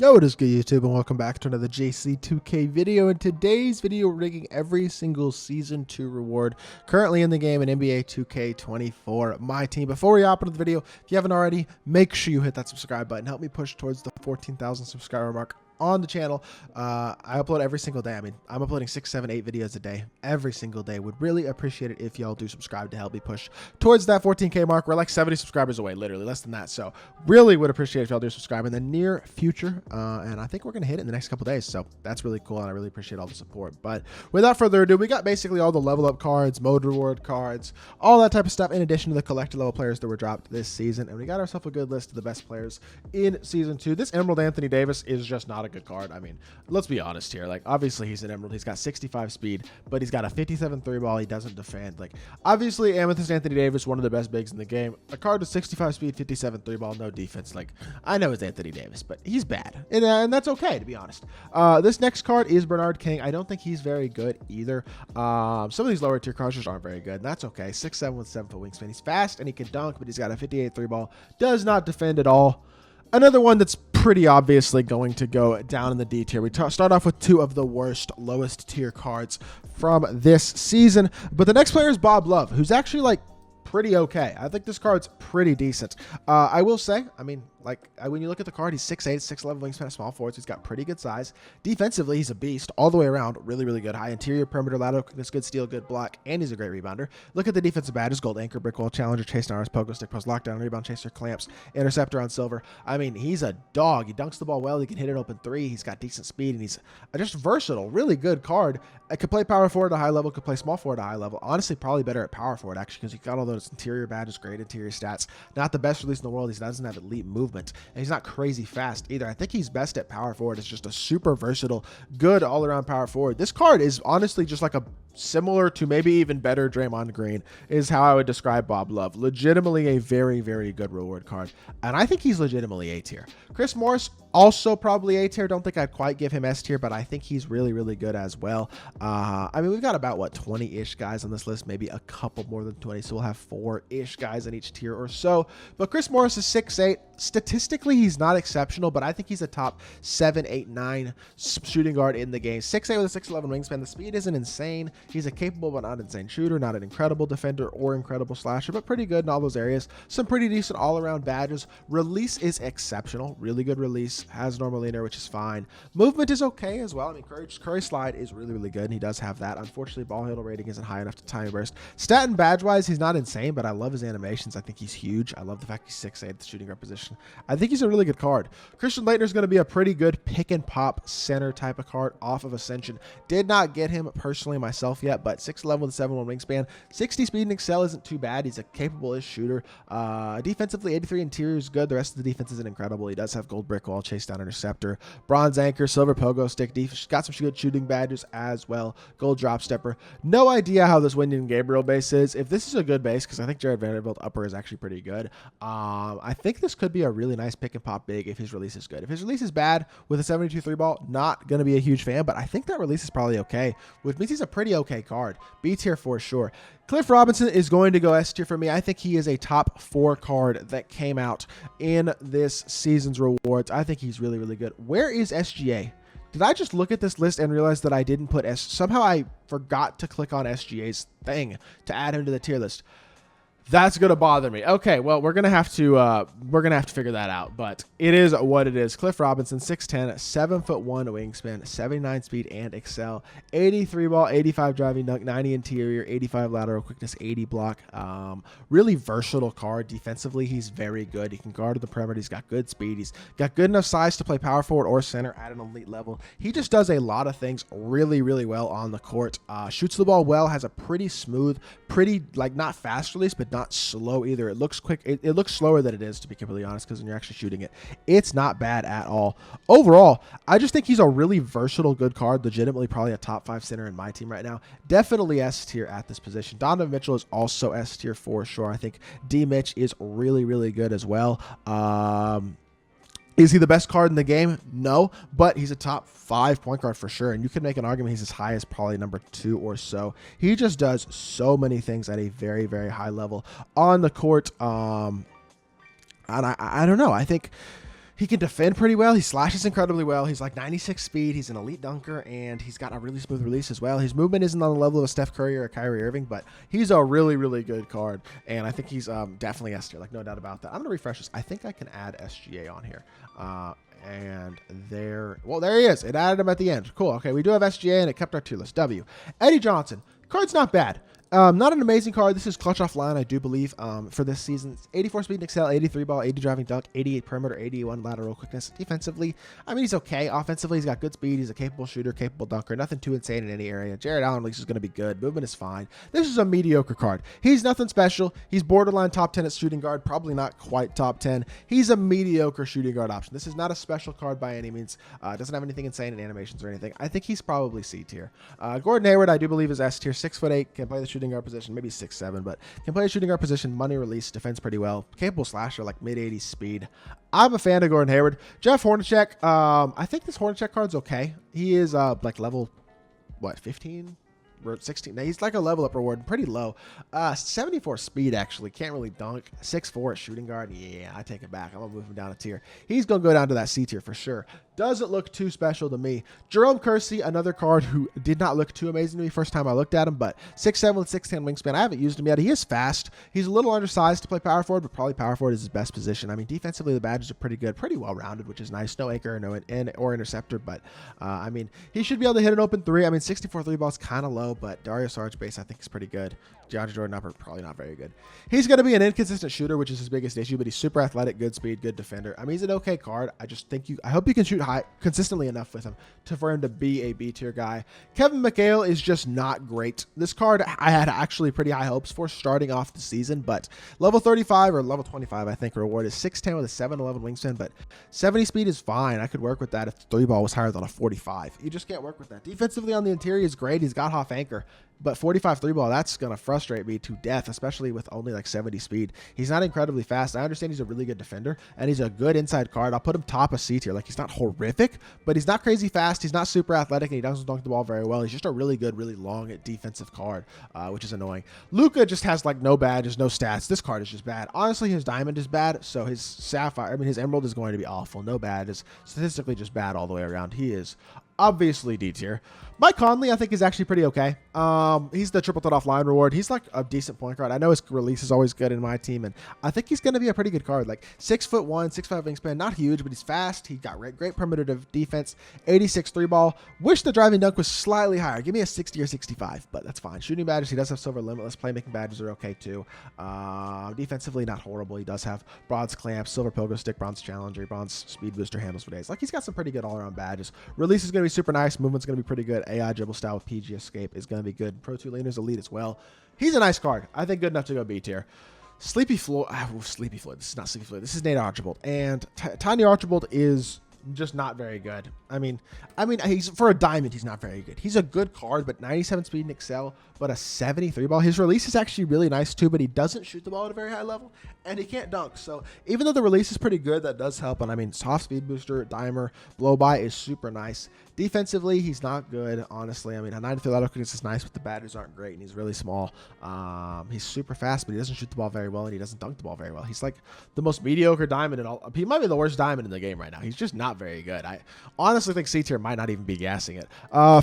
Yo, what is good, YouTube, and welcome back to another JC2K video. In today's video, we're rigging every single Season 2 reward currently in the game in NBA 2K24 MyTEAM. Before we hop into the video, if you haven't already, make sure you hit that subscribe button. Help me push towards the 14,000 subscriber mark on the channel. I upload every single day. I mean, I'm uploading 6, 7, 8 videos a day every single day. Would really appreciate it if y'all do subscribe to help me push towards that 14K mark. We're like 70 subscribers away, literally less than that. So really would appreciate if y'all do subscribe in the near future. And I think we're going to hit it in the next couple days. So that's really cool. And I really appreciate all the support. But without further ado, we got basically all the level up cards, mode reward cards, all that type of stuff, in addition to the collector level players that were dropped this season. And we got ourselves a good list of the best players in Season 2. This Emerald Anthony Davis is just not a good card. I mean, let's be honest here. Like, obviously he's an Emerald. He's got 65 speed, but he's got a 57 3 ball. He doesn't defend. Like, obviously Amethyst Anthony Davis, one of the best bigs in the game. A card with 65 speed, 57 3 ball, no defense. Like, I know it's Anthony Davis, but he's bad. And that's okay, to be honest. This next card is Bernard King. I don't think he's very good either. Some of these lower tier cards just aren't very good, and that's okay. 6'7" with 7-foot wingspan. He's fast and he can dunk, but he's got a 58 3 ball. Does not defend at all. Another one that's pretty obviously going to go down in the D tier. We start off with two of the worst, lowest tier cards from this season. But the next player is Bob Love, who's actually like pretty okay. I think this card's pretty decent. I will say, I mean, like, when you look at the card, he's 6'8", 6'11", wingspan, small forward, so he's got pretty good size. Defensively, he's a beast all the way around. Really, really good. High interior, perimeter, lateral quickness, good steal, good block, and he's a great rebounder. Look at the defensive badges: gold anchor, brick wall, challenger, chase down, pogo stick, post, lockdown, rebound chaser, clamps, interceptor on silver. I mean, he's a dog. He dunks the ball well. He can hit it open three. He's got decent speed, and he's just versatile. Really good card. I could play power forward at a high level, could play small forward at a high level. Honestly, probably better at power forward, actually, because he's got all those interior badges, great interior stats. Not the best release in the world. He doesn't have elite movement, and he's not crazy fast either. I think he's best at power forward. It's just a super versatile, good all-around power forward. This card is honestly just like a similar to maybe even better Draymond Green is how I would describe Bob Love. Legitimately a very, very good reward card, and I think he's legitimately A tier. Chris Morris, also probably A tier. Don't think I'd quite give him S tier, but I think he's really, really good as well. I mean, we've got about, what, 20-ish guys on this list, maybe a couple more than 20, so we'll have 4-ish guys in each tier or so. But Chris Morris is 6'8". Statistically, he's not exceptional, but I think he's a top 7, 8, 9 shooting guard in the game. 6'8" with a 6'11" wingspan. The speed isn't insane. He's a capable but not insane shooter, not an incredible defender or incredible slasher, but pretty good in all those areas. Some pretty decent all-around badges. Release is exceptional. Really good release. Has normal leaner, which is fine. Movement is okay as well. I mean, Curry slide is really, really good, and he does have that. Unfortunately, ball handle rating isn't high enough to time burst. Stat and badge-wise, he's not insane, but I love his animations. I think he's huge. I love the fact he's 6'8", at the shooting guard position. I think he's a really good card. Christian Laettner is going to be a pretty good pick-and-pop center type of card off of Ascension. Did not get him personally myself yet, but 6'11" with a 7'1" wingspan. 60 speed and excel isn't too bad. He's a capable-ish shooter. Defensively, 83 interior is good. The rest of the defense isn't incredible. He does have gold brick wall, chase down interceptor, bronze anchor, silver pogo stick. Got some good shooting badges as well. Gold drop stepper. No idea how this Wyndon Gabriel base is. If this is a good base, because I think Jared Vanderbilt upper is actually pretty good. I think this could be a really nice pick and pop big if his release is good. If his release is bad with a 72 3 ball, not going to be a huge fan, but I think that release is probably okay, which means he's a pretty okay card. B tier for sure. Cliff Robinson is going to go S tier for me. I think he is a top 4 card that came out in this season's rewards. I think he's really, really good. Where is SGA? Did I just look at this list and realize that I didn't put somehow I forgot to click on SGA's thing to add him to the tier list? That's going to bother me. Okay, well, we're going to have to figure that out, but it is what it is. Cliff Robinson, 6'10", 7'1" wingspan, 79 speed and excel, 83 ball, 85 driving dunk, 90 interior, 85 lateral quickness, 80 block. Really versatile card. Defensively, he's very good. He can guard the perimeter. He's got good speed. He's got good enough size to play power forward or center at an elite level. He just does a lot of things really, really well on the court. Shoots the ball well, has a pretty smooth, pretty, like, not fast release, but not slow either. It looks quick. It looks slower than it is, to be completely honest, because when you're actually shooting it, it's not bad at all. Overall, I just think he's a really versatile, good card. Legitimately probably a top 5 center in my team right now. Definitely S tier at this position. Donovan Mitchell is also S tier for sure. I think D Mitch is really, really good as well. Is he the best card in the game? No, but he's a top 5 point guard for sure. And you can make an argument he's as high as probably number 2 or so. He just does so many things at a very, very high level on the court. And I don't know. I think He can defend pretty well. He slashes incredibly well. He's like 96 speed. He's an elite dunker, and he's got a really smooth release as well. His movement isn't on the level of a Steph Curry or a Kyrie Irving, but he's a really, really good card, and I think he's definitely S tier, like no doubt about that. I'm going to refresh this. I think I can add SGA on here. And there he is. It added him at the end. Cool. Okay, we do have SGA, and it kept our tier list. W. Eddie Johnson. Card's not bad. Not an amazing card. This is clutch offline, I do believe, for this season. It's 84 speed and excel, 83 ball, 80 driving dunk, 88 perimeter, 81 lateral quickness. Defensively, I mean, he's okay. Offensively, he's got good speed. He's a capable shooter, capable dunker. Nothing too insane in any area. Jared Allen, at least, is going to be good. Movement is fine. This is a mediocre card. He's nothing special. He's borderline top 10 at shooting guard, probably not quite top 10. He's a mediocre shooting guard option. This is not a special card by any means. Doesn't have anything insane in animations or anything. I think he's probably C tier. Gordon Hayward, I do believe, is S tier. 6'8", can play the shooting guard position, maybe 6'7", but can play a shooting guard position, money release, defends pretty well, capable slasher, like mid-80s speed. I'm a fan of Gordon Hayward. Jeff Hornacek, I think this Hornacek card's okay. He is like level, 15? 16. Now, he's like a level up reward, pretty low. 74 speed, actually. Can't really dunk. 6'4" at shooting guard. Yeah, I take it back. I'm going to move him down a tier. He's going to go down to that C tier for sure. Doesn't look too special to me. Jerome Kersey, another card who did not look too amazing to me first time I looked at him, but 6'7" with 6'10" wingspan. I haven't used him yet. He is fast. He's a little undersized to play power forward, but probably power forward is his best position. I mean, defensively, the badges are pretty good, pretty well-rounded, which is nice. No anchor, or interceptor, but I mean, he should be able to hit an open three. I mean, 64 three ball is kind of low, but Dario Saric base I think is pretty good. DeAndre Jordan upper, probably not very good. He's going to be an inconsistent shooter, which is his biggest issue, but he's super athletic, good speed, good defender. I mean, he's an okay card. I hope you can shoot high consistently enough with him for him to be a B tier guy. Kevin McHale is just not great. This card I had actually pretty high hopes for starting off the season, but level 35 or level 25, I think, reward is 6'10" with a 7'11" wingspan, but 70 speed is fine. I could work with that if the three ball was higher than a 45. You just can't work with that. Defensively on the interior is great. He's got half anchor. But 45 three ball, that's going to frustrate me to death, especially with only like 70 speed. He's not incredibly fast. I understand he's a really good defender, and he's a good inside card. I'll put him top of C tier. Like, he's not horrific, but he's not crazy fast. He's not super athletic, and he doesn't dunk the ball very well. He's just a really good, really long defensive card, which is annoying. Luka just has like no badges, no stats. This card is just bad. Honestly, his diamond is bad, so his sapphire, his emerald is going to be awful. No badges. Statistically just bad all the way around. He is obviously D tier. Mike Conley, I think, is actually pretty okay. He's the triple threat offline reward. He's like a decent point guard. I know his release is always good in my team, and I think he's going to be a pretty good card. Like 6'1", 6'5" wingspan, not huge, but he's fast. He got great perimeter defense, 86 three ball. Wish the driving dunk was slightly higher. Give me a 60 or 65, but that's fine. Shooting badges, he does have silver limitless. Playmaking badges are okay too. Defensively, not horrible. He does have bronze clamp, silver pogo stick, bronze challenger, bronze speed booster, handles for days. Like, he's got some pretty good all around badges. Release is going to be super nice. Movement's going to be pretty good. AI dribble style with PG escape is going to be good. Pro 2 laner's elite as well. He's a nice card. I think good enough to go B tier. Sleepy Floyd. Sleepy Floyd. This is not Sleepy Floyd. This is Nate Archibald. And Tiny Archibald is just not very good. I mean, he's for a diamond, he's not very good. He's a good card, but 97 speed and excel, but a 73 ball. His release is actually really nice too, but he doesn't shoot the ball at a very high level, and he can't dunk. So even though the release is pretty good, that does help. And I mean, soft speed booster, dimer, blow by is super nice. Defensively, he's not good, honestly. I mean, a 93 lateral quickness is nice, but the badges aren't great, and he's really small. He's super fast, but he doesn't shoot the ball very well, and he doesn't dunk the ball very well. He's like the most mediocre diamond in all. He might be the worst diamond in the game right now. He's just not very good. I honestly think C tier might not even be gassing it.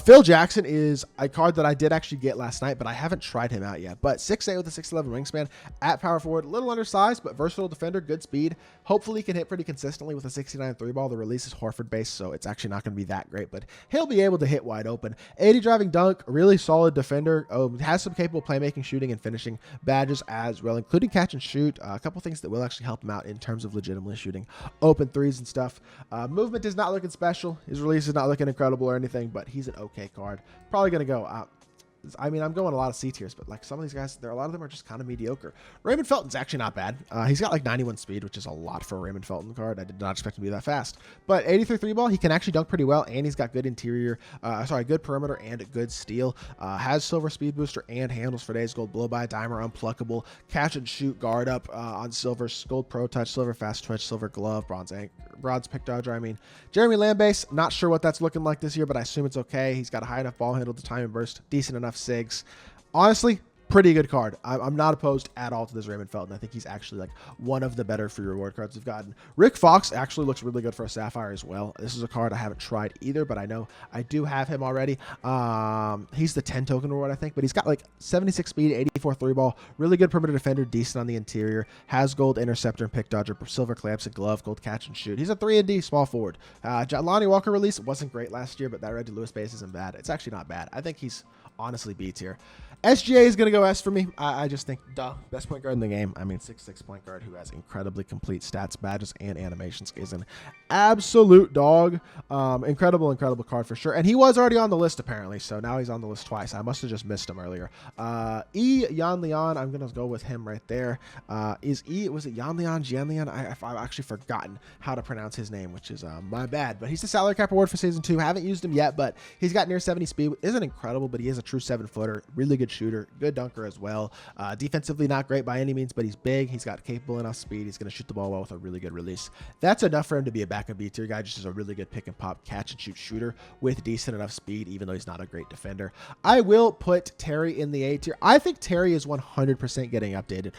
Phil Jackson is a card that I did actually get last night, but I haven't tried him out yet. But 6'8" with a 6'11" wingspan at power forward, a little undersized, but versatile defender, good speed. Hopefully, he can hit pretty consistently with a 69 three ball. The release is Horford based, so it's actually not going to be that great, but he'll be able to hit wide open. 80 driving dunk, really solid defender. Has some capable playmaking, shooting, and finishing badges as well, including catch and shoot. A couple things that will actually help him out in terms of legitimately shooting open threes and stuff. Movement is not looking special. His release is not looking incredible or anything, but he's an okay card. Probably going to go I mean, I'm going a lot of C tiers, but like some of these guys, a lot of them are just kind of mediocre. Raymond Felton's actually not bad. He's got like 91 speed, which is a lot for a Raymond Felton card. I did not expect him to be that fast. But 83 three ball, he can actually dunk pretty well, and he's got good good perimeter and good steal. Has silver speed booster and handles for days. Gold blow by, dimer, unpluckable, catch and shoot, guard up on silver, gold pro touch, silver fast twitch, silver glove, bronze pick dodger. I mean, Jeremy Lamb base, not sure what that's looking like this year, but I assume it's okay. He's got a high enough ball handle to time and burst, decent enough sigs. Honestly, pretty good card. I'm not opposed at all to this Raymond Felton. I think he's actually like one of the better free reward cards we've gotten. Rick Fox actually looks really good for a Sapphire as well. This is a card I haven't tried either, but I know I do have him already. He's the 10 token reward, I think, but he's got like 76 speed, 84 3-ball, really good perimeter defender, decent on the interior, has gold interceptor and pick dodger, silver clamps and glove, gold catch and shoot. He's a 3-and-D small forward. Lonnie Walker release wasn't great last year, but that Reggie Lewis base isn't bad. It's actually not bad. I think he's honestly B tier. SGA is going to go S for me. I just think, best point guard in the game. I mean, 6'6" point guard who has incredibly complete stats, badges, and animations is an absolute dog. Incredible card for sure. And he was already on the list, apparently, so now he's on the list twice. I must have just missed him earlier. Yan Leon, I'm going to go with him right there. Was it Yan Leon, Jian Leon? I've actually forgotten how to pronounce his name, which is my bad. But he's the salary cap award for Season 2. Haven't used him yet, but he's got near 70 speed. Isn't incredible, but he is a true 7-footer. Really good shooter, good dunker as well. Defensively not great by any means, but he's big. He's got capable enough speed. He's going to shoot the ball well with a really good release. That's enough for him to be a backup B tier guy. Just as a really good pick and pop catch and shoot shooter with decent enough speed, even though he's not a great defender. I will put Terry in the A tier. I think Terry is 100% getting updated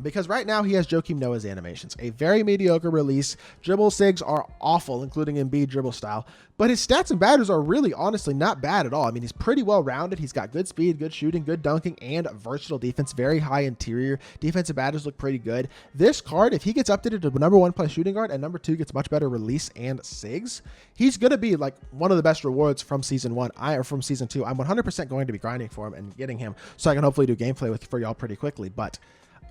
because right now he has Joakim Noah's animations, a very mediocre release. Dribble sigs are awful, including Embiid dribble style, but his stats and badges are really honestly not bad at all. I mean, he's pretty well rounded. He's got good speed, good shooting, good dunking, and versatile defense. Very high interior. Defensive badges look pretty good. This card, if he gets updated to number 1 play shooting guard and number 2 gets much better release and sigs, he's going to be like one of the best rewards from Season 1 or from Season 2. I'm 100% going to be grinding for him and getting him so I can hopefully do gameplay for y'all pretty quickly. But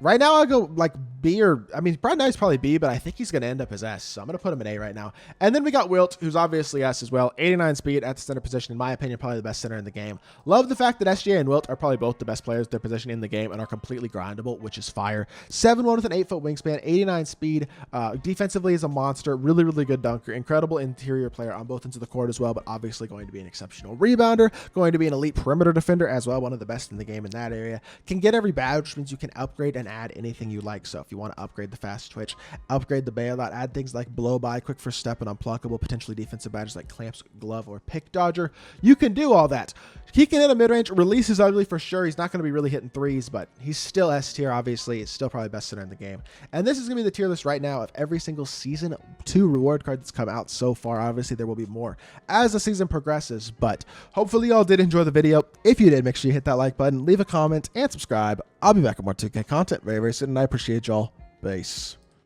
right now, I'll go like B right now he's probably B, but I think he's going to end up as S. So I'm going to put him in A right now. And then we got Wilt, who's obviously S as well. 89 speed at the center position. In my opinion, probably the best center in the game. Love the fact that SGA and Wilt are probably both the best players at their position in the game and are completely grindable, which is fire. 7'1" with an 8-foot wingspan, 89 speed. Defensively is a monster. Really good dunker. Incredible interior player on both ends of the court as well, but obviously going to be an exceptional rebounder. Going to be an elite perimeter defender as well. One of the best in the game in that area. Can get every badge, which means you can upgrade and add anything you like. So if you want to upgrade the fast twitch, upgrade the bailout, add things like blow by, quick first step, and unblockable, potentially defensive badges like clamps, glove, or pick dodger, you can do all that. He can hit a mid-range. Release is ugly for sure. He's not going to be really hitting threes, but he's still S tier, obviously. It's still probably best center in the game. And this is going to be the tier list right now of every single Season 2 reward card that's come out so far. Obviously, there will be more as the season progresses, but hopefully y'all did enjoy the video. If you did, make sure you hit that like button, leave a comment, and subscribe. I'll be back with more 2K content very soon, and I appreciate y'all. Peace.